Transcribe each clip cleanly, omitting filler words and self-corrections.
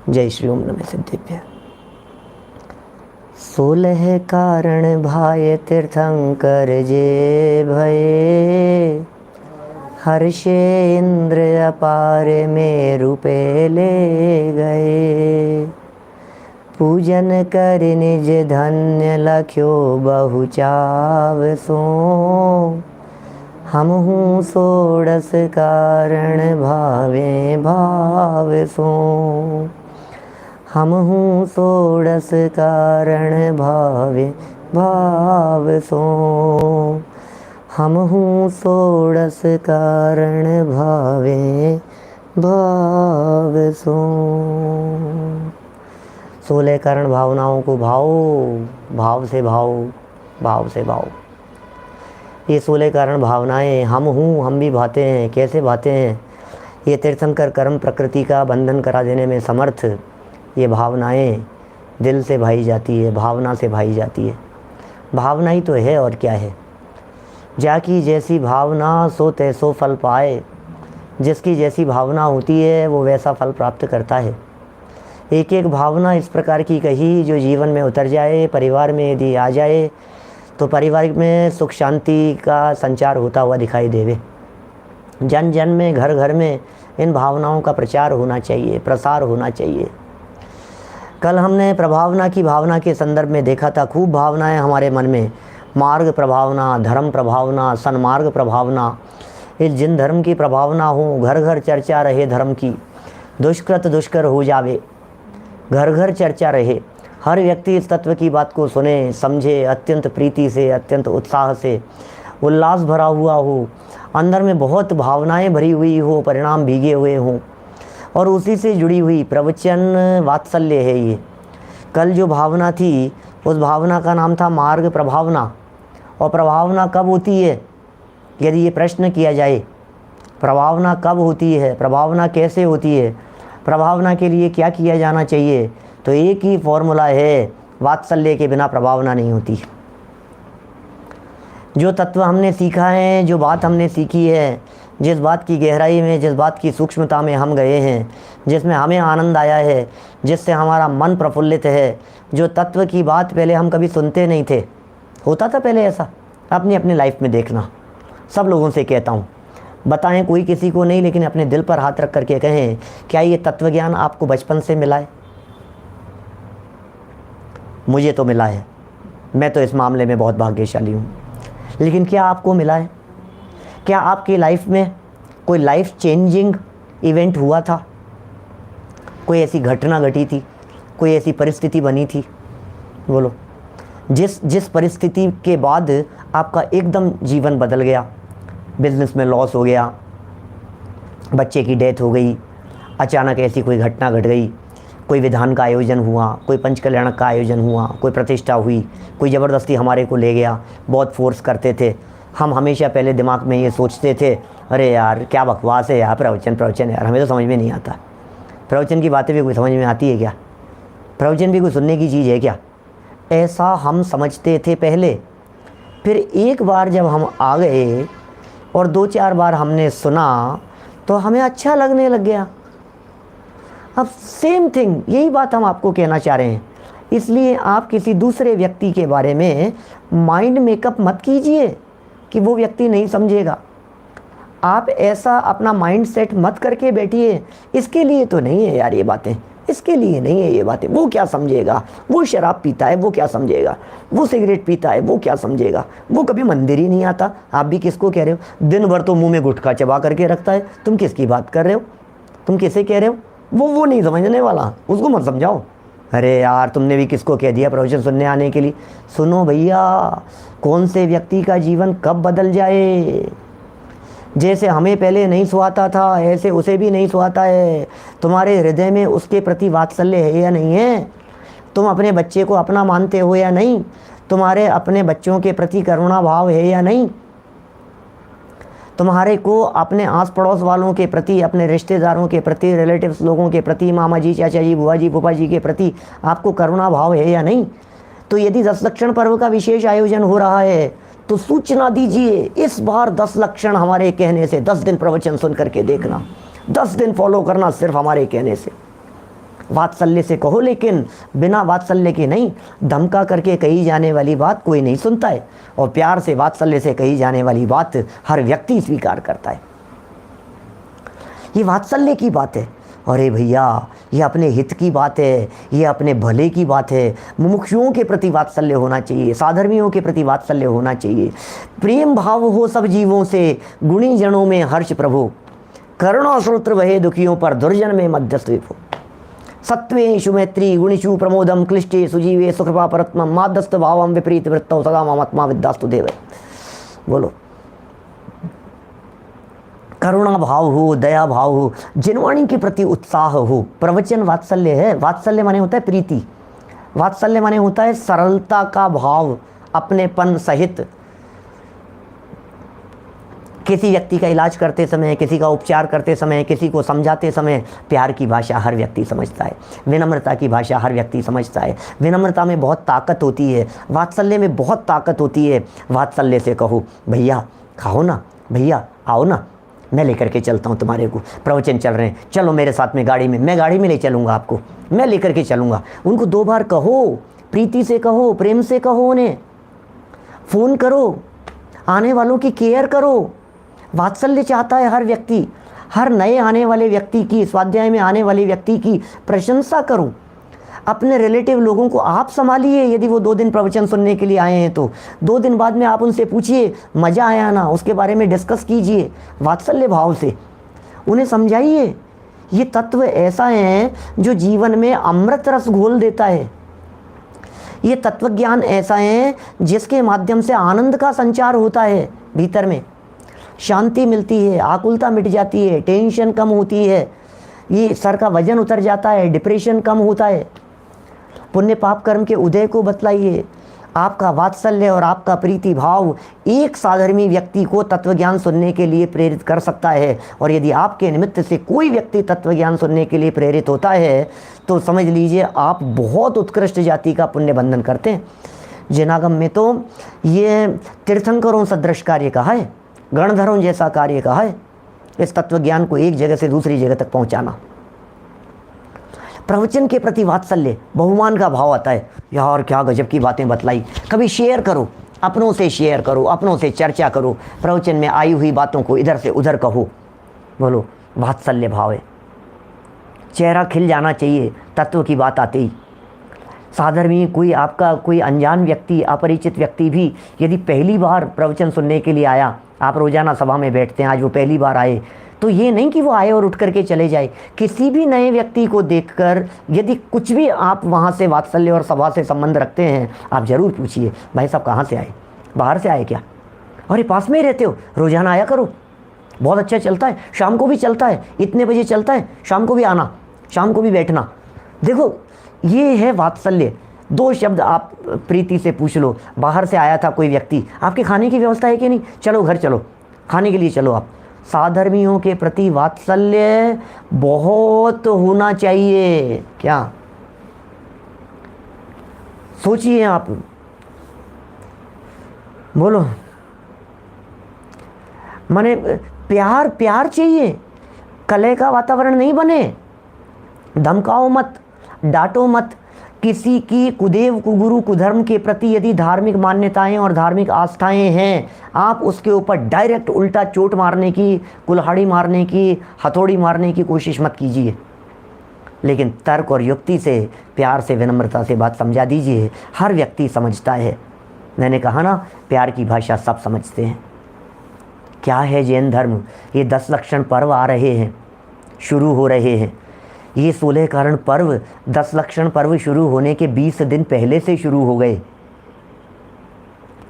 जय श्री ओम नमः सिद्धेभ्यः। 16 कारण भाय तीर्थंकर जे भये, हर्षे इंद्र अपार में रूपे ले गए। पूजन कर निज धन्य लख्यो बहु चाव सो, हम हूँ 16 कारण भावे भाव सो। हम हूँ 16 कारण भावे भाव सो। हम हूँ 16 कारण भावे भाव सो। 16 कारण भावनाओं को भाव, भाव से भाव, भाव से भाव। ये 16 कारण भावनाएं हम हूँ, हम भी भाते हैं। कैसे भाते हैं? ये तीर्थंकर कर्म प्रकृति का बंधन करा देने में समर्थ ये भावनाएं दिल से भाई जाती है, भावना से भाई जाती है। भावना ही तो है और क्या है। जाकी जैसी भावना सो तैसो फल पाए। जिसकी जैसी भावना होती है वो वैसा फल प्राप्त करता है। एक एक भावना इस प्रकार की कही जो जीवन में उतर जाए, परिवार में यदि आ जाए तो परिवार में सुख शांति का संचार होता हुआ दिखाई देवे। जन जन में, घर घर में इन भावनाओं का प्रचार होना चाहिए, प्रसार होना चाहिए। कल हमने प्रभावना की भावना के संदर्भ में देखा था। खूब भावनाएं हमारे मन में, मार्ग प्रभावना, धर्म प्रभावना, सन्मार्ग प्रभावना। इस जिन धर्म की प्रभावना हो, घर घर चर्चा रहे धर्म की, दुष्कृत दुष्कर हो जावे, घर घर चर्चा रहे। हर व्यक्ति इस तत्व की बात को सुने, समझे, अत्यंत प्रीति से, अत्यंत उत्साह से, उल्लास भरा हुआ हो, अंदर में बहुत भावनाएं भरी हुई हो, परिणाम भीगे हुए हों, और उसी से जुड़ी हुई प्रवचन वात्सल्य है ये। कल जो भावना थी उस भावना का नाम था मार्ग प्रभावना। और प्रभावना कब होती है? यदि ये प्रश्न किया जाए, प्रभावना कब होती है, प्रभावना कैसे होती है, प्रभावना के लिए क्या किया जाना चाहिए, तो एक ही फॉर्मूला है, वात्सल्य के बिना प्रभावना नहीं होती। जो तत्व हमने सीखा है, जो बात हमने सीखी है, जिस बात की गहराई में, जिस बात की सूक्ष्मता में हम गए हैं, जिसमें हमें आनंद आया है, जिससे हमारा मन प्रफुल्लित है, जो तत्व की बात पहले हम कभी सुनते नहीं थे। होता था पहले ऐसा? अपनी अपनी लाइफ में देखना। सब लोगों से कहता हूँ, बताएं, कोई किसी को नहीं, लेकिन अपने दिल पर हाथ रख करके कहें, क्या ये तत्व ज्ञान आपको बचपन से मिला है? मुझे तो मिला है, मैं तो इस मामले में बहुत भाग्यशाली हूँ। लेकिन क्या आपको मिला है? क्या आपकी लाइफ में कोई लाइफ चेंजिंग इवेंट हुआ था? कोई ऐसी घटना घटी थी, कोई ऐसी परिस्थिति बनी थी? बोलो। जिस परिस्थिति के बाद आपका एकदम जीवन बदल गया। बिजनेस में लॉस हो गया, बच्चे की डेथ हो गई, अचानक ऐसी कोई घटना घट गई, कोई विधान का आयोजन हुआ, कोई पंचकल्याणक का आयोजन हुआ, कोई प्रतिष्ठा हुई, कोई ज़बरदस्ती हमारे को ले गया, बहुत फोर्स करते थे। हम हमेशा पहले दिमाग में ये सोचते थे, अरे यार क्या बकवास है यार, प्रवचन यार, हमें तो समझ में नहीं आता। प्रवचन की बातें भी कोई समझ में आती है क्या? प्रवचन भी कोई सुनने की चीज़ है क्या? ऐसा हम समझते थे पहले। फिर एक बार जब हम आ गए और 2-4 बार हमने सुना तो हमें अच्छा लगने लग गया। अब सेम थिंग, यही बात हम आपको कहना चाह रहे हैं। इसलिए आप किसी दूसरे व्यक्ति के बारे में माइंड मेकअप मत कीजिए कि वो व्यक्ति नहीं समझेगा। आप ऐसा अपना माइंड सेट मत करके बैठिए, इसके लिए तो नहीं है यार ये बातें, इसके लिए नहीं है ये बातें, वो क्या समझेगा, वो शराब पीता है वो क्या समझेगा, वो सिगरेट पीता है वो क्या समझेगा, वो कभी मंदिर ही नहीं आता। आप भी किसको कह रहे हो? दिन भर तो मुंह में गुटखा चबा करके रखता है, तुम किसकी बात कर रहे हो? तुम किसे कह रहे हो? वो नहीं समझने वाला, उसको मत समझाओ। अरे यार तुमने भी किसको कह दिया प्रवचन सुनने आने के लिए? सुनो भैया, कौन से व्यक्ति का जीवन कब बदल जाए। जैसे हमें पहले नहीं सुहाता था, ऐसे उसे भी नहीं सुहाता है। तुम्हारे हृदय में उसके प्रति वात्सल्य है या नहीं है? तुम अपने बच्चे को अपना मानते हो या नहीं? तुम्हारे अपने बच्चों के प्रति करुणा भाव है या नहीं? तुम्हारे को अपने आस पड़ोस वालों के प्रति, अपने रिश्तेदारों के प्रति, रिलेटिव्स लोगों के प्रति, मामा जी, चाचा जी, बुआ जी, फूफा जी के प्रति आपको करुणा भाव है या नहीं? तो यदि 10 लक्षण पर्व का विशेष आयोजन हो रहा है तो सूचना दीजिए, इस बार 10 लक्षण हमारे कहने से 10 दिन प्रवचन सुन करके देखना, 10 दिन फॉलो करना सिर्फ हमारे कहने से। वात्सल्य से कहो, लेकिन बिना वात्सल्य के नहीं। धमका करके कही जाने वाली बात कोई नहीं सुनता है, और प्यार से वात्सल्य से कही जाने वाली बात हर व्यक्ति स्वीकार करता है। ये वात्सल्य की बात है। अरे भैया, ये अपने हित की बात है, ये अपने भले की बात है। मुमुक्षुओं के प्रति वात्सल्य होना चाहिए, साधर्मियों के प्रति वात्सल्य होना चाहिए। प्रेम भाव हो सब जीवों से, गुणी जनों में हर्ष प्रभु। करुणा सूत्र वहे दुखियों पर, दुर्जन में मध्यस्थ विभु। सत्वेषु मैत्री गुणिषु प्रमोदम, क्लिष्टे सुजीवे सुकृपा परत्म, माध्यस्थ भावम विपरीत वृत्तौ सदा ममात्मा विद्यास्तु देव। बोलो, करुणा भाव हो, दया भाव हो, जिनवाणी के प्रति उत्साह हो। प्रवचन वात्सल्य है। वात्सल्य माने होता है प्रीति, वात्सल्य माने होता है सरलता का भाव, अपनेपन सहित। किसी व्यक्ति का इलाज करते समय, किसी का उपचार करते समय, किसी को समझाते समय प्यार की भाषा हर व्यक्ति समझता है, विनम्रता की भाषा हर व्यक्ति समझता है। विनम्रता में बहुत ताकत होती है, वात्सल्य में बहुत ताकत होती है। वात्सल्य से कहो, भैया खाओ ना, भैया आओ ना, मैं लेकर के चलता हूँ तुम्हारे को। प्रवचन चल रहे हैं, चलो मेरे साथ में गाड़ी में, मैं गाड़ी में ले चलूँगा आपको, मैं लेकर के चलूँगा। उनको 2 बार कहो, प्रीति से कहो, प्रेम से कहो, उन्हें फ़ोन करो, आने वालों की केयर करो। वात्सल्य चाहता है हर व्यक्ति, हर नए आने वाले व्यक्ति की, स्वाध्याय में आने वाले व्यक्ति की प्रशंसा करूं। अपने रिलेटिव लोगों को आप संभालिए। यदि वो 2 दिन प्रवचन सुनने के लिए आए हैं तो 2 दिन बाद में आप उनसे पूछिए मज़ा आया ना, उसके बारे में डिस्कस कीजिए वात्सल्य भाव से। उन्हें समझाइए ये तत्व ऐसा है जो जीवन में अमृत रस घोल देता है। ये तत्वज्ञान ऐसा है जिसके माध्यम से आनंद का संचार होता है, भीतर में शांति मिलती है, आकुलता मिट जाती है, टेंशन कम होती है, ये सर का वजन उतर जाता है, डिप्रेशन कम होता है। पुण्य पाप कर्म के उदय को बतलाइए। आपका वात्सल्य और आपका प्रीति भाव एक साधर्मी व्यक्ति को तत्वज्ञान सुनने के लिए प्रेरित कर सकता है। और यदि आपके निमित्त से कोई व्यक्ति तत्वज्ञान सुनने के लिए प्रेरित होता है तो समझ लीजिए आप बहुत उत्कृष्ट जाति का पुण्य बंधन करते हैं। जिनागम में तो ये तीर्थंकरों सदृश कार्य कहा है, गणधरों जैसा कार्य कहा है, इस तत्वज्ञान को एक जगह से दूसरी जगह तक पहुंचाना। प्रवचन के प्रति वात्सल्य, बहुमान का भाव आता है। यार क्या गजब की बातें बतलाई। कभी शेयर करो, अपनों से शेयर करो, अपनों से चर्चा करो, प्रवचन में आई हुई बातों को इधर से उधर कहो। बोलो, वात्सल्य भाव है। चेहरा खिल जाना चाहिए तत्व की बात आते ही। साधर्मी कोई आपका कोई अनजान व्यक्ति, अपरिचित व्यक्ति भी यदि पहली बार प्रवचन सुनने के लिए आया, आप रोजाना सभा में बैठते हैं, आज वो पहली बार आए, तो ये नहीं कि वो आए और उठ करके चले जाए। किसी भी नए व्यक्ति को देखकर यदि कुछ भी आप वहाँ से वात्सल्य और सभा से संबंध रखते हैं, आप ज़रूर पूछिए, भाई साहब कहाँ से आए, बाहर से आए क्या? अरे पास में ही रहते हो, रोजाना आया करो, बहुत अच्छा चलता है, शाम को भी चलता है, इतने बजे चलता है, शाम को भी आना, शाम को भी बैठना। देखो ये है वात्सल्य। 2 शब्द आप प्रीति से पूछ लो। बाहर से आया था कोई व्यक्ति, आपके खाने की व्यवस्था है कि नहीं, चलो घर चलो, खाने के लिए चलो। आप साधर्मियों के प्रति वात्सल्य बहुत होना चाहिए। क्या सोचिए आप, बोलो, माने प्यार प्यार चाहिए, कलह का वातावरण नहीं बने। धमकाओ मत, डांटो मत। किसी की कुदेव कुगुरु कुधर्म के प्रति यदि धार्मिक मान्यताएं और धार्मिक आस्थाएं हैं, आप उसके ऊपर डायरेक्ट उल्टा चोट मारने की, कुल्हाड़ी मारने की, हथौड़ी मारने की कोशिश मत कीजिए, लेकिन तर्क और युक्ति से, प्यार से, विनम्रता से बात समझा दीजिए। हर व्यक्ति समझता है। मैंने कहा ना, प्यार की भाषा सब समझते हैं। क्या है जैन धर्म? ये 10 लक्षण पर्व आ रहे हैं, शुरू हो रहे हैं। ये 16 कारण पर्व 10 लक्षण पर्व शुरू होने के 20 दिन पहले से शुरू हो गए।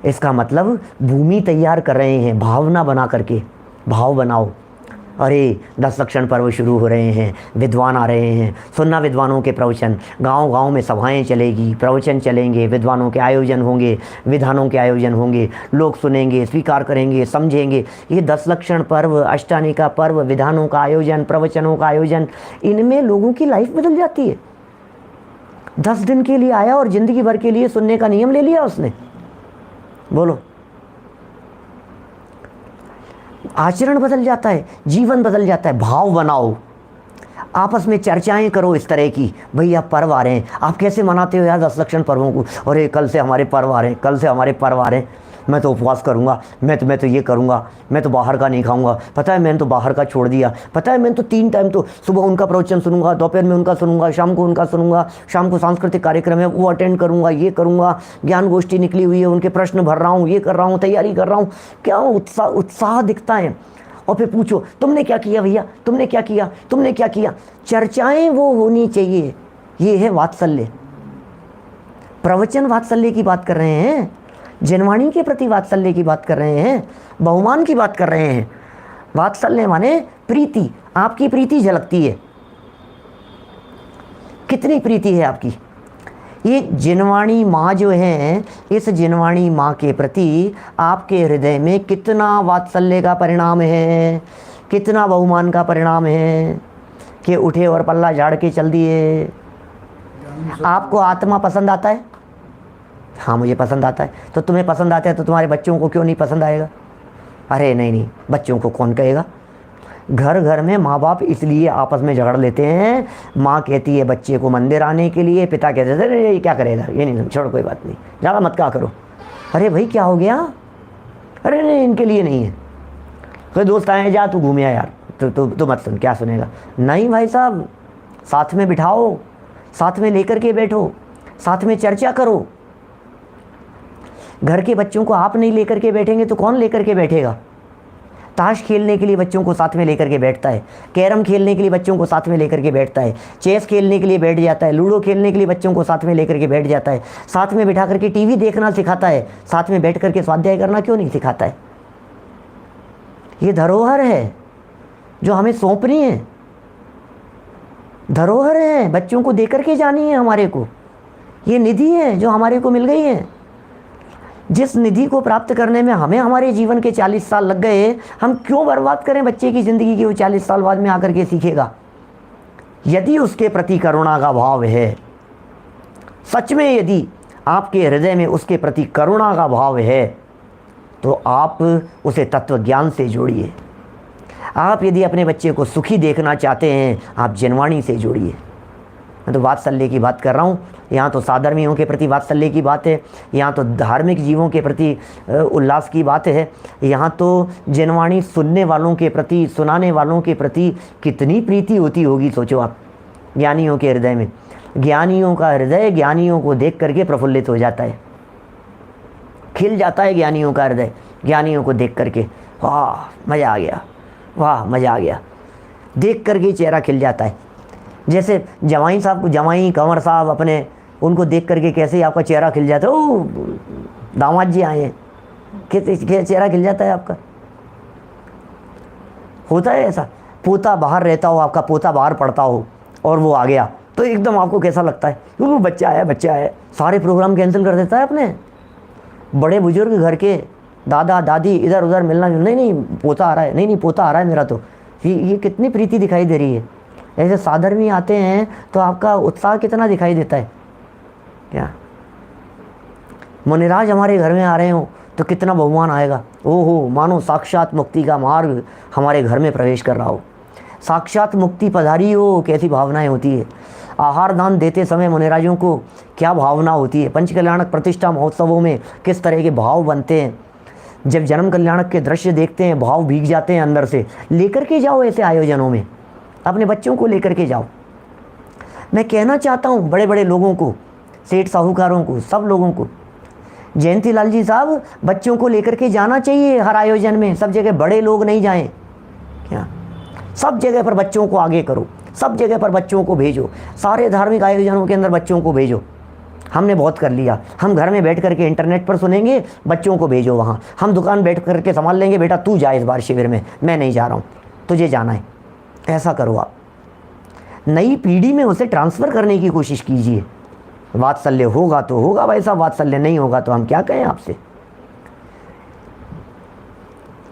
इसका मतलब भूमि तैयार कर रहे हैं, भावना बना करके। भाव बनाओ। अरे 10 लक्षण पर्व शुरू हो रहे हैं, विद्वान आ रहे हैं, सुनना विद्वानों के प्रवचन। गांव गांव में सभाएं चलेगी, प्रवचन चलेंगे, विद्वानों के आयोजन होंगे, विधानों के आयोजन होंगे, लोग सुनेंगे, स्वीकार करेंगे, समझेंगे। ये 10 लक्षण पर्व, अष्टानी का पर्व, विधानों का आयोजन, प्रवचनों का आयोजन, इनमें लोगों की लाइफ बदल जाती है। 10 दिन के लिए आया और ज़िंदगी भर के लिए सुनने का नियम ले लिया उसने। बोलो, आचरण बदल जाता है, जीवन बदल जाता है। भाव बनाओ, आपस में चर्चाएं करो इस तरह की, भैया पर्व आ रहे हैं, आप कैसे मनाते हो यार 10 लक्षण पर्वों को? अरे कल से हमारे पर्व आ रहे हैं, कल से हमारे पर्व आ रहे हैं, मैं तो उपवास करूँगा, मैं तो ये करूँगा, मैं तो बाहर का नहीं खाऊंगा, पता है मैंने तो बाहर का छोड़ दिया, पता है मैंने तो 3 टाइम तो सुबह उनका प्रवचन सुनूंगा, दोपहर में उनका सुनूंगा, शाम को उनका सुनूंगा, शाम को सांस्कृतिक कार्यक्रम है वो अटेंड करूँगा, ये करूँगा, ज्ञान गोष्ठी निकली हुई है उनके प्रश्न भर रहा हूँ, ये कर रहा हूँ, तैयारी कर रहा हूँ। क्या उत्साह दिखता है। और फिर पूछो तुमने क्या किया भैया, तुमने क्या किया, तुमने क्या किया। चर्चाएं वो होनी चाहिए। ये है वात्सल्य। प्रवचन वात्सल्य की बात कर रहे हैं, जनवाणी के प्रति वात्सल्य की बात कर रहे हैं, बहुमान की बात कर रहे हैं। वात्सल्य माने प्रीति, आपकी प्रीति झलकती है। कितनी प्रीति है आपकी। ये जिनवाणी माँ जो है, इस जिनवाणी माँ के प्रति आपके हृदय में कितना वात्सल्य का परिणाम है, कितना बहुमान का परिणाम है कि उठे और पल्ला झाड़ के चल दिए। आपको आत्मा पसंद आता है? हाँ मुझे पसंद आता है। तो तुम्हें पसंद आता है तो तुम्हारे बच्चों को क्यों नहीं पसंद आएगा? अरे नहीं, बच्चों को कौन कहेगा। घर घर में माँ बाप इसलिए आपस में झगड़ लेते हैं। माँ कहती है बच्चे को मंदिर आने के लिए, पिता कहते हैं अरे ये क्या करेगा, ये नहीं, छोड़ो कोई बात नहीं, ज़्यादा मत क्या करो। अरे भाई क्या हो गया? अरे नहीं इनके लिए नहीं है। कोई दोस्त आए, जा तू घूमिया यार, तो मत सुन, क्या सुनेगा। नहीं भाई साहब, साथ में बिठाओ, साथ में लेकर के बैठो, साथ में चर्चा करो। घर के बच्चों को आप नहीं लेकर के बैठेंगे तो कौन लेकर के बैठेगा। ताश खेलने के लिए बच्चों को साथ में लेकर के बैठता है, कैरम खेलने के लिए बच्चों को साथ में लेकर के बैठता है, चेस खेलने के लिए बैठ जाता है, लूडो खेलने के लिए बच्चों को साथ में लेकर के बैठ जाता है, साथ में बिठा करके टीवी देखना सिखाता है, साथ में बैठ करके स्वाध्याय करना क्यों नहीं सिखाता है। ये धरोहर है जो हमें सौंपनी है, धरोहर है, बच्चों को देकर के जानी है हमारे को। ये निधि है जो हमारे को मिल गई है। जिस निधि को प्राप्त करने में हमें हमारे जीवन के 40 साल लग गए, हम क्यों बर्बाद करें बच्चे की ज़िंदगी की? वो 40 साल बाद में आकर के सीखेगा। यदि उसके प्रति करुणा का भाव है, सच में यदि आपके हृदय में उसके प्रति करुणा का भाव है, तो आप उसे तत्व ज्ञान से जोड़िए। आप यदि अपने बच्चे को सुखी देखना चाहते हैं, आप जनवाणी से जोड़िए। मैं तो वात्सल्य की बात कर रहा हूँ। यहाँ तो साधर्मियों के प्रति वात्सल्य की बात है, यहाँ तो धार्मिक जीवों के प्रति उल्लास की बात है, यहाँ तो जनवाणी सुनने वालों के प्रति, सुनाने वालों के प्रति कितनी प्रीति होती होगी। सोचो आप, ज्ञानियों के हृदय में, ज्ञानियों का हृदय ज्ञानियों को देख करके प्रफुल्लित हो जाता है, खिल जाता है ज्ञानियों का हृदय ज्ञानियों को देख करके। वाह मज़ा आ गया, वाह मज़ा आ गया, देख करके चेहरा खिल जाता है। जैसे जवाई साहब को, जवाई कंवर साहब अपने, उनको देख करके कैसे आपका चेहरा खिल जाता है। ओ दामाद जी आए हैं, कैसे चेहरा खिल जाता है आपका। होता है ऐसा। पोता बाहर रहता हो, आपका पोता बाहर पढ़ता हो और वो आ गया तो एकदम आपको कैसा लगता है? वो बच्चा आया, बच्चा आया, सारे प्रोग्राम कैंसिल कर देता है अपने। बड़े बुजुर्ग घर के दादा दादी इधर उधर मिलना, नहीं पोता आ रहा है, नहीं पोता आ रहा है मेरा। तो ये कितनी प्रीति दिखाई दे रही है। ऐसे साधर्मी आते हैं तो आपका उत्साह कितना दिखाई देता है। क्या मुनिराज हमारे घर में आ रहे हो तो कितना बहुमान आएगा। ओहो, मानो साक्षात मुक्ति का मार्ग हमारे घर में प्रवेश कर रहा हो, साक्षात मुक्ति पधारी हो। कैसी भावनाएं होती है। आहार दान देते समय मुनिराजों को क्या भावना होती है। पंच कल्याणक प्रतिष्ठा महोत्सवों में किस तरह के भाव बनते हैं। जब जन्म कल्याणक के दृश्य देखते हैं, भाव भीग जाते हैं अंदर से। लेकर के जाओ ऐसे आयोजनों में, अपने बच्चों को लेकर के जाओ। मैं कहना चाहता हूँ बड़े बड़े लोगों को, सेठ साहूकारों को, सब लोगों को, जयंती लाल जी साहब, बच्चों को लेकर के जाना चाहिए हर आयोजन में। सब जगह बड़े लोग नहीं जाएं क्या, सब जगह पर बच्चों को आगे करो, सब जगह पर बच्चों को भेजो। सारे धार्मिक आयोजनों के अंदर बच्चों को भेजो। हमने बहुत कर लिया, हम घर में बैठ करके इंटरनेट पर सुनेंगे, बच्चों को भेजो वहाँ। हम दुकान बैठ करके संभाल लेंगे, बेटा तू जा इस बार शिविर में, मैं नहीं जा रहा हूँ, तुझे जाना है। ऐसा करो आप, नई पीढ़ी में उसे ट्रांसफ़र करने की कोशिश कीजिए। वात्सल्य होगा तो होगा भाई साहब, वात्सल्य नहीं होगा तो हम क्या कहें आपसे।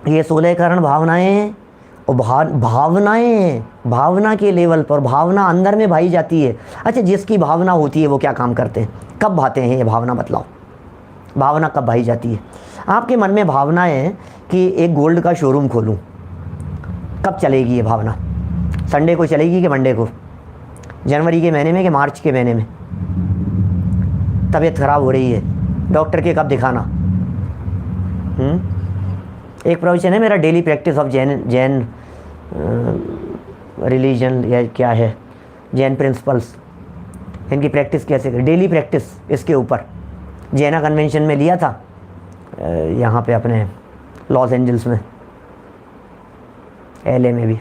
ये 16 कारण भावनाएं और भावनाएं, भावना के लेवल पर भावना अंदर में भाई जाती है। अच्छा, जिसकी भावना होती है वो क्या काम करते हैं, कब भाते हैं ये भावना, बतलाओ। भावना कब भाई जाती है? आपके मन में भावना है कि एक गोल्ड का शोरूम खोलूं, कब चलेगी ये भावना? संडे को चलेगी कि मंडे को? जनवरी के महीने में कि मार्च के महीने में? तबीयत खराब हो रही है, डॉक्टर के कब दिखाना? एक प्रवचन है मेरा, daily practice of Jain religion या क्या है, जैन प्रिंसिपल्स, इनकी प्रैक्टिस कैसे करें, डेली प्रैक्टिस, इसके ऊपर जैना कन्वेंशन में लिया था, यहाँ पे अपने लॉस एंजल्स में, LA में भी।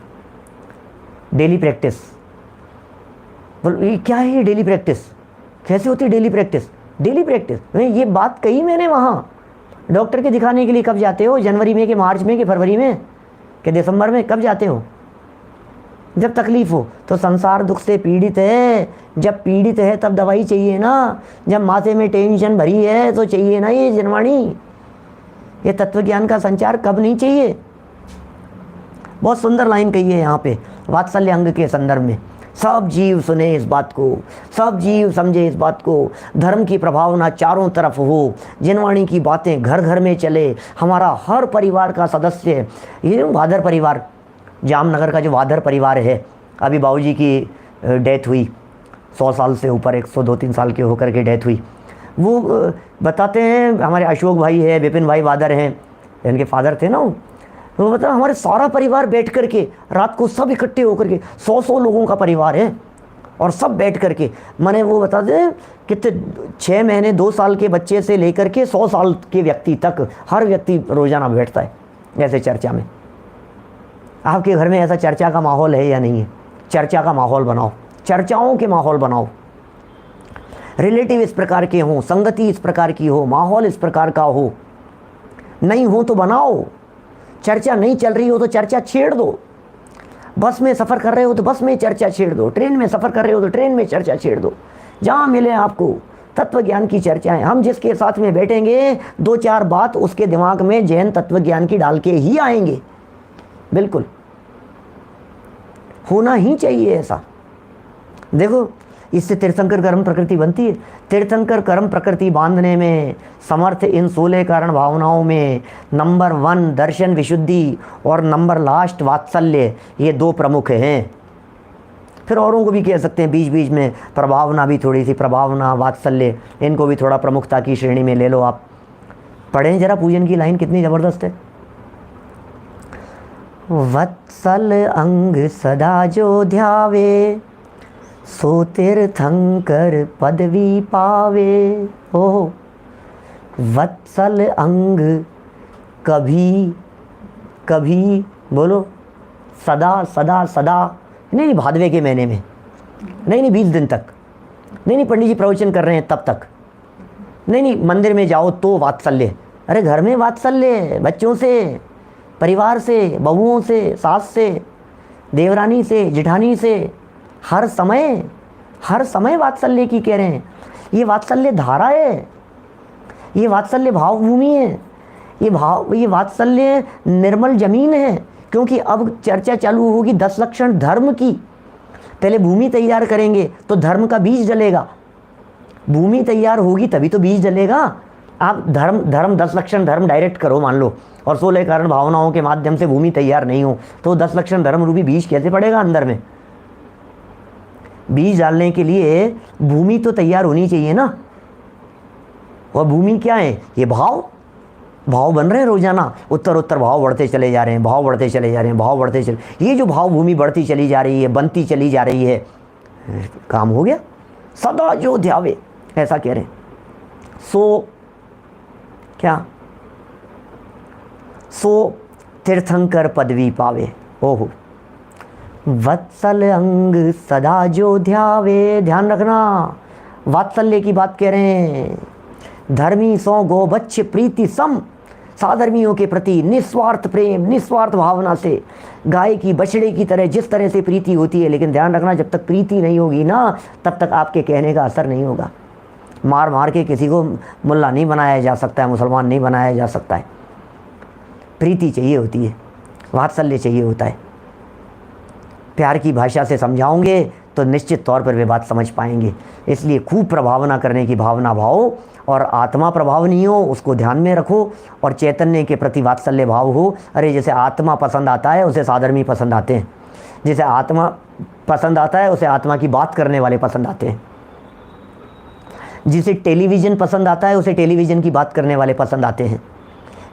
डेली प्रैक्टिस, बोल ये क्या है ये डेली प्रैक्टिस? कैसे होती है डेली प्रैक्टिस? डेली प्रैक्टिस ये बात कही मैंने वहाँ। डॉक्टर के दिखाने के लिए कब जाते हो? जनवरी में कि मार्च में कि फरवरी में कि दिसंबर में? कब जाते हो? जब तकलीफ़ हो। तो संसार दुख से पीड़ित है, जब पीड़ित है तब दवाई चाहिए ना। जब माथे में टेंशन भरी है तो चाहिए ना ये जनवाणी, ये तत्वज्ञान का संचार कब नहीं चाहिए? बहुत सुंदर लाइन कही है यहाँ पे वात्सल्य अंग के संदर्भ में। सब जीव सुने इस बात को, सब जीव समझे इस बात को, धर्म की प्रभावना चारों तरफ हो, जिनवाणी की बातें घर घर में चले, हमारा हर परिवार का सदस्य, ये जो वादर परिवार, जामनगर का जो वादर परिवार है, अभी बाबूजी की डेथ हुई, 100 साल से ऊपर, 102-3 साल के होकर के डेथ हुई। वो बताते हैं, हमारे अशोक भाई है, विपिन भाई वादर हैं, इनके फादर थे ना, वो बता हमारे सारा परिवार बैठ कर के रात को सब इकट्ठे होकर के 100 लोगों का परिवार है और सब बैठ कर के, मैंने वो बताते हैं कितने 6 महीने 2 साल के बच्चे से लेकर के 100 साल के व्यक्ति तक, हर व्यक्ति रोजाना बैठता है ऐसे चर्चा में। आपके घर में ऐसा चर्चा का माहौल है या नहीं है? चर्चा का माहौल बनाओ, चर्चाओं के माहौल बनाओ, रिलेटिव इस प्रकार के हों, संगति इस प्रकार की हो, माहौल इस प्रकार का हो। नहीं हो तो बनाओ। चर्चा नहीं चल रही हो तो चर्चा छेड़ दो। बस में सफ़र कर रहे हो तो बस में चर्चा छेड़ दो, ट्रेन में सफ़र कर रहे हो तो ट्रेन में चर्चा छेड़ दो। जहाँ मिले आपको तत्व ज्ञान की चर्चाएं, हम जिसके साथ में बैठेंगे 2-4 बात उसके दिमाग में जैन तत्व ज्ञान की डाल के ही आएंगे। बिल्कुल होना ही चाहिए ऐसा। देखो इससे तीर्थंकर कर्म प्रकृति बनती है। तीर्थंकर कर्म प्रकृति बांधने में समर्थ इन 16 कारण भावनाओं में नंबर 1 दर्शन विशुद्धि और नंबर लास्ट वात्सल्य, ये 2 प्रमुख हैं। फिर औरों को भी कह सकते हैं बीच बीच में, प्रभावना भी थोड़ी सी, प्रभावना वात्सल्य, इनको भी थोड़ा प्रमुखता की श्रेणी में ले लो आप। पढ़ें जरा पूजन की लाइन कितनी ज़बरदस्त है। वत्सल अंग सदा जो ध्यावे, सो तीर्थंकर पदवी पावे। ओ वत्सल अंग, कभी कभी बोलो, सदा सदा सदा, नहीं भादवे के महीने में, नहीं 20 दिन तक, नहीं पंडित जी प्रवचन कर रहे हैं तब तक, नहीं मंदिर में जाओ तो वात्सल्य। अरे घर में वात्सल्य, बच्चों से, परिवार से, बहुओं से, सास से, देवरानी से, जेठानी से, हर समय वात्सल्य की कह रहे हैं। ये वात्सल्य धारा है, ये वात्सल्य भावभूमि है, ये वात्सल्य निर्मल जमीन है। क्योंकि अब चर्चा चालू होगी 10 लक्षण धर्म की। पहले भूमि तैयार करेंगे तो धर्म का बीज डलेगा, भूमि तैयार होगी तभी तो बीज डलेगा। आप धर्म 10 लक्षण धर्म डायरेक्ट करो मान लो, और 16 कारण भावनाओं के माध्यम से भूमि तैयार नहीं हो तो 10 लक्षण धर्म रूपी बीज कैसे पड़ेगा अंदर में? बीज डालने के लिए भूमि तो तैयार होनी चाहिए ना। और भूमि क्या है? ये भाव बन रहे हैं रोजाना, उत्तर भाव बढ़ते चले जा रहे हैं, भाव बढ़ते चले जा रहे हैं, भाव बढ़ते चले, ये जो भाव भूमि बढ़ती चली जा रही है, बनती चली जा रही है, काम हो गया। सदा जो ध्यावे, ऐसा कह रहे हैं। सो क्या? सो तीर्थंकर पदवी पावे। ओहो वत्सल अंग सदा जो ध्यावे, ध्यान रखना वात्सल्य की बात कह रहे हैं। धर्मी सो गोबच्छ प्रीति सम, साधर्मियों के प्रति निस्वार्थ प्रेम, निस्वार्थ भावना से गाय की बछड़े की तरह जिस तरह से प्रीति होती है। लेकिन ध्यान रखना जब तक प्रीति नहीं होगी ना तब तक आपके कहने का असर नहीं होगा। मार मार के किसी को मुल्ला नहीं बनाया जा सकता है, मुसलमान नहीं बनाया जा सकता है। प्रीति चाहिए होती है, वात्सल्य चाहिए होता है। प्यार की भाषा से समझाओगे तो तो निश्चित तौर पर वे बात समझ पाएंगे। इसलिए खूब प्रभावना करने की भावना भाव, और आत्मा प्रभावनीय हो उसको ध्यान में रखो, और चैतन्य के प्रति वात्सल्य भाव हो। अरे जैसे आत्मा पसंद आता है उसे साधर्मी पसंद आते हैं, जैसे आत्मा पसंद आता है उसे आत्मा की बात करने वाले पसंद आते हैं, जिसे टेलीविज़न पसंद आता है उसे टेलीविज़न की बात करने वाले पसंद आते हैं,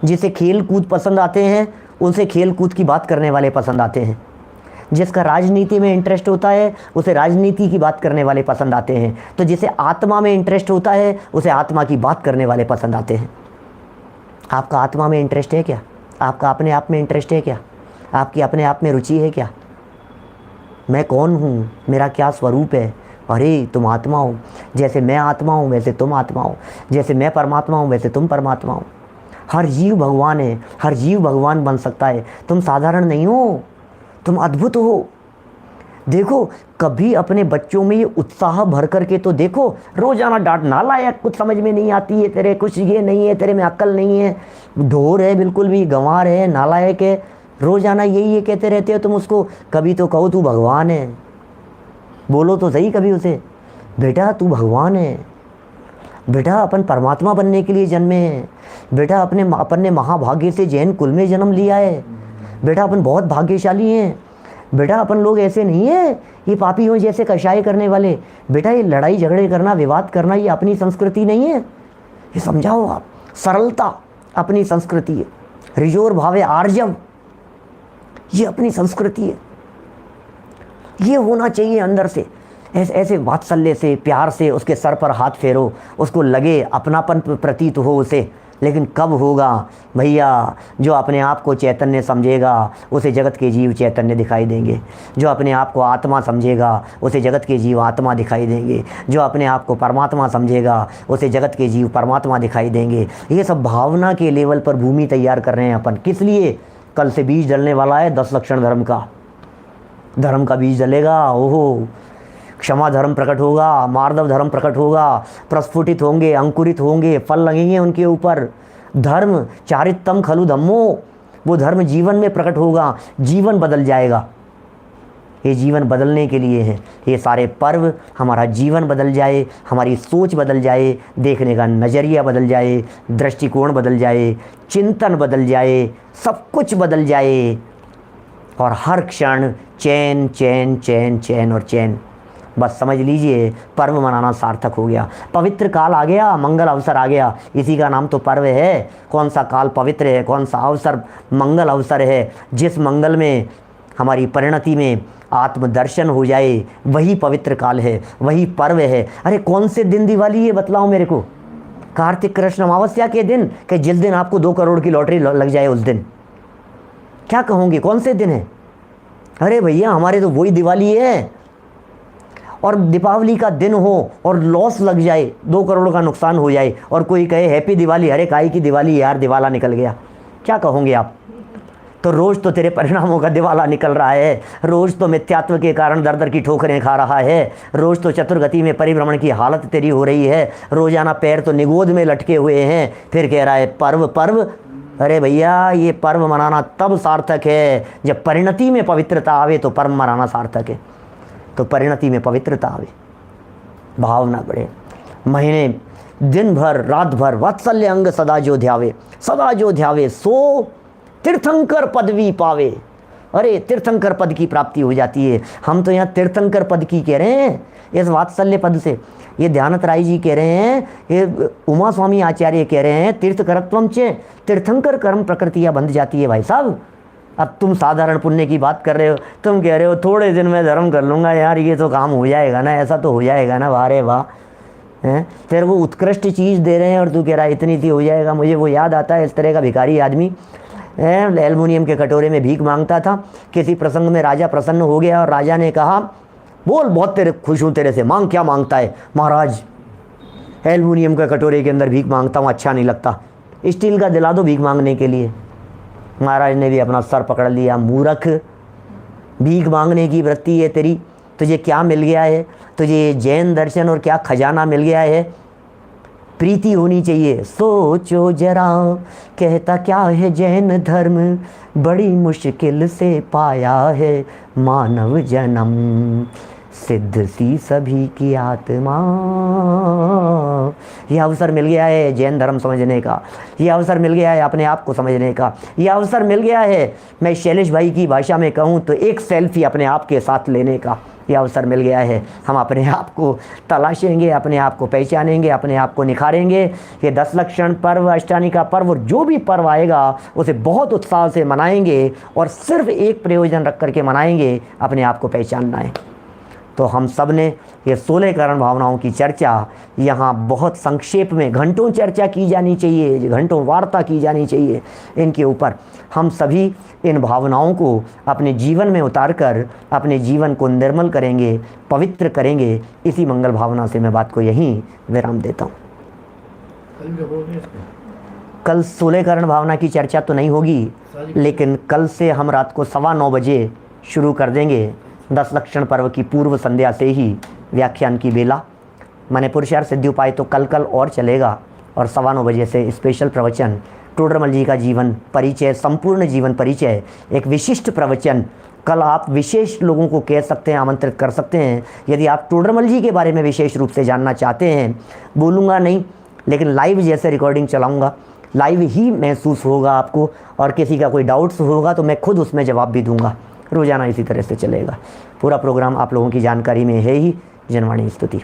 जिसे खेल कूद पसंद आते हैं उसे खेल कूद की बात करने वाले पसंद आते हैं, जिसका राजनीति में इंटरेस्ट होता है उसे राजनीति की बात करने वाले पसंद आते हैं, तो जिसे आत्मा में इंटरेस्ट होता है उसे आत्मा की बात करने वाले पसंद आते हैं। आपका आत्मा में इंटरेस्ट है क्या? आपका अपने आप में इंटरेस्ट है क्या? आपकी अपने आप में रुचि है क्या? मैं कौन हूँ, मेरा क्या स्वरूप है? अरे तुम आत्मा हो, जैसे मैं आत्मा हूँ वैसे तुम आत्मा हो, जैसे मैं परमात्मा हूँ वैसे तुम परमात्मा हो। हर जीव भगवान है, हर जीव भगवान बन सकता है। तुम साधारण नहीं हो, तुम अद्भुत हो। देखो कभी अपने बच्चों में ये उत्साह भर करके तो देखो, रोजाना डांट, नालायक, कुछ समझ में नहीं आती है तेरे, कुछ ये नहीं है तेरे में, अक्ल नहीं है, ढोर है, बिल्कुल भी गंवार है, नालायक है, रोजाना यही ये कहते रहते हो तुम उसको। कभी तो कहो तू भगवान है, बोलो तो सही कभी उसे, बेटा तू भगवान है, बेटा अपन परमात्मा बनने के लिए जन्मे हैं, बेटा अपन ने महाभाग्य से जैन कुल में जन्म लिया है, बेटा अपन बहुत भाग्यशाली हैं, बेटा अपन लोग ऐसे नहीं है ये पापी हो जैसे कषाय करने वाले, बेटा ये लड़ाई झगड़े करना, विवाद करना ये अपनी संस्कृति नहीं है, ये समझाओ आप। सरलता अपनी संस्कृति है, रिजोर भावे आर्जव ये अपनी संस्कृति है, ये होना चाहिए अंदर से। ऐसे वात्सल्य से, प्यार से उसके सर पर हाथ फेरो, उसको लगे अपनापन प्रतीत हो उसे। लेकिन कब होगा भैया? जो अपने आप को चैतन्य समझेगा उसे जगत के जीव चैतन्य दिखाई देंगे, जो अपने आप को आत्मा समझेगा उसे जगत के जीव आत्मा दिखाई देंगे, जो अपने आप को परमात्मा समझेगा उसे जगत के जीव परमात्मा दिखाई देंगे। ये सब भावना के लेवल पर भूमि तैयार कर रहे हैं अपन। किस लिए? कल से बीज डलने वाला है 10 लक्षण धर्म का बीज डलेगा। ओहो, क्षमा धर्म प्रकट होगा, मार्दव धर्म प्रकट होगा, प्रस्फुटित होंगे, अंकुरित होंगे, फल लगेंगे उनके ऊपर। धर्म चारित्तम खलु धम्मो, वो धर्म जीवन में प्रकट होगा, जीवन बदल जाएगा। ये जीवन बदलने के लिए है ये सारे पर्व। हमारा जीवन बदल जाए, हमारी सोच बदल जाए, देखने का नज़रिया बदल जाए, दृष्टिकोण बदल जाए, चिंतन बदल जाए, सब कुछ बदल जाए, और हर क्षण चैन चैन चैन चैन और चैन। बस समझ लीजिए पर्व मनाना सार्थक हो गया, पवित्र काल आ गया, मंगल अवसर आ गया। इसी का नाम तो पर्व है। कौन सा काल पवित्र है, कौन सा अवसर मंगल अवसर है? जिस मंगल में हमारी परिणति में आत्मदर्शन हो जाए वही पवित्र काल है, वही पर्व है। अरे कौन से दिन दिवाली है बतलाओ मेरे को? कार्तिक कृष्ण अमावस्या के दिन, कि जिस दिन आपको 2 करोड़ की लॉटरी लग जाए उस दिन? क्या कहोगे कौन से दिन है? अरे भैया हमारे तो वही दिवाली है। और दीपावली का दिन हो और लॉस लग जाए, 2 करोड़ का नुकसान हो जाए, और कोई कहे हैप्पी दिवाली, अरे काई की दिवाली यार, दिवाला निकल गया, क्या कहोगे आप? तो रोज़ तो तेरे परिणामों का दिवाला निकल रहा है, रोज़ तो मिथ्यात्व के कारण दर दर की ठोकरें खा रहा है, रोज़ तो चतुर्गति में परिभ्रमण की हालत तेरी हो रही है, रोज़ाना पैर तो निगोद में लटके हुए हैं, फिर कह रहा है पर्व पर्व। अरे भैया ये पर्व मनाना तब सार्थक है जब परिणति में पवित्रता आवे, तो पर्व मनाना सार्थक है। तो परिणति में पवित्रता आवे, भावना बढ़े, महीने दिन भर रात भर वात्सल्य अंग सदा जो ध्यावे सो तीर्थंकर पदवी पावे। अरे तीर्थंकर पद की प्राप्ति हो जाती है। हम तो यहाँ तीर्थंकर पद की कह रहे हैं इस वात्सल्य पद से। ये ध्यानत राय जी कह रहे हैं, ये उमा स्वामी आचार्य कह रहे हैं, तीर्थ करत्वम चे तीर्थंकर कर्म प्रकृतियाँ बंध जाती है। भाई साहब अब तुम साधारण पुण्य की बात कर रहे हो, तुम कह रहे हो थोड़े दिन में धर्म कर लूँगा यार, ये तो काम हो जाएगा ना, ऐसा तो हो जाएगा ना, वाह रे वाह हैं, तेरे को उत्कृष्ट चीज़ दे रहे हैं और तू कह रहा है इतनी सी हो जाएगा। मुझे वो याद आता है, इस तरह का भिखारी आदमी एल्युमिनियम के कटोरे में भीख मांगता था। किसी प्रसंग में राजा प्रसन्न हो गया और राजा ने कहा, बोल बहुत तेरे खुश हूँ तेरे से, मांग क्या मांगता है? महाराज एल्युमिनियम के कटोरे के अंदर भीख मांगता हूँ, अच्छा नहीं लगता, स्टील का दिला दो भीख मांगने के लिए। महाराज ने भी अपना सर पकड़ लिया, मूर्ख, भीख मांगने की वृत्ति है तेरी, तुझे क्या मिल गया है? तुझे जैन दर्शन और क्या खजाना मिल गया है? प्रीति होनी चाहिए। सोचो जरा कहता क्या है जैन धर्म, बड़ी मुश्किल से पाया है मानव जन्म। सिद्ध सी सभी की आत्मा। यह अवसर मिल गया है जैन धर्म समझने का, यह अवसर मिल गया है अपने आप को समझने का, यह अवसर मिल गया है, मैं शैलेश भाई की भाषा में कहूँ तो एक सेल्फी अपने आप के साथ लेने का यह अवसर मिल गया है। हम अपने आप को तलाशेंगे, अपने आप को पहचानेंगे, अपने आप को निखारेंगे। ये 10 लक्षण पर्व, अष्टानी का पर्व और जो भी पर्व आएगा उसे बहुत उत्साह से मनाएंगे और सिर्फ एक प्रयोजन रख करके मनाएंगे, अपने आप को पहचानना है। तो हम सब ने ये 16 करण भावनाओं की चर्चा यहाँ बहुत संक्षेप में, घंटों चर्चा की जानी चाहिए, घंटों वार्ता की जानी चाहिए इनके ऊपर। हम सभी इन भावनाओं को अपने जीवन में उतारकर अपने जीवन को निर्मल करेंगे, पवित्र करेंगे। इसी मंगल भावना से मैं बात को यहीं विराम देता हूँ। कल 16 करण भावना की चर्चा तो नहीं होगी, लेकिन कल से हम रात को 9:15 बजे शुरू कर देंगे। 10 लक्षण पर्व की पूर्व संध्या से ही व्याख्यान की बेला। माने पुरुषार्थ सिद्धि उपाय तो कल और चलेगा, और 9:15 बजे से स्पेशल प्रवचन टोडरमल जी का जीवन परिचय, संपूर्ण जीवन परिचय, एक विशिष्ट प्रवचन। कल आप विशेष लोगों को कह सकते हैं, आमंत्रित कर सकते हैं। यदि आप टोडरमल जी के बारे में विशेष रूप से जानना चाहते हैं, बोलूँगा नहीं लेकिन लाइव जैसे रिकॉर्डिंग चलाऊँगा, लाइव ही महसूस होगा आपको, और किसी का कोई डाउट्स होगा तो मैं खुद उसमें जवाब भी दूंगा। रोज़ाना इसी तरह से चलेगा। पूरा प्रोग्राम आप लोगों की जानकारी में है ही। जनवाणी स्तुति।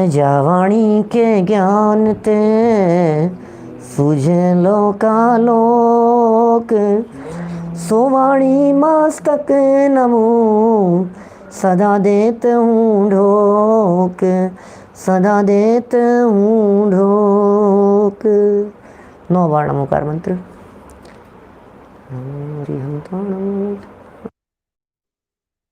जावाणी के ज्ञान ते सुझे लोकालोक, सोवाणी मस्तक नमो सदा देत हूँ ढोक, सदा देत हूँ ढोक। 9 बार नमोकार मंत्र। हरि हम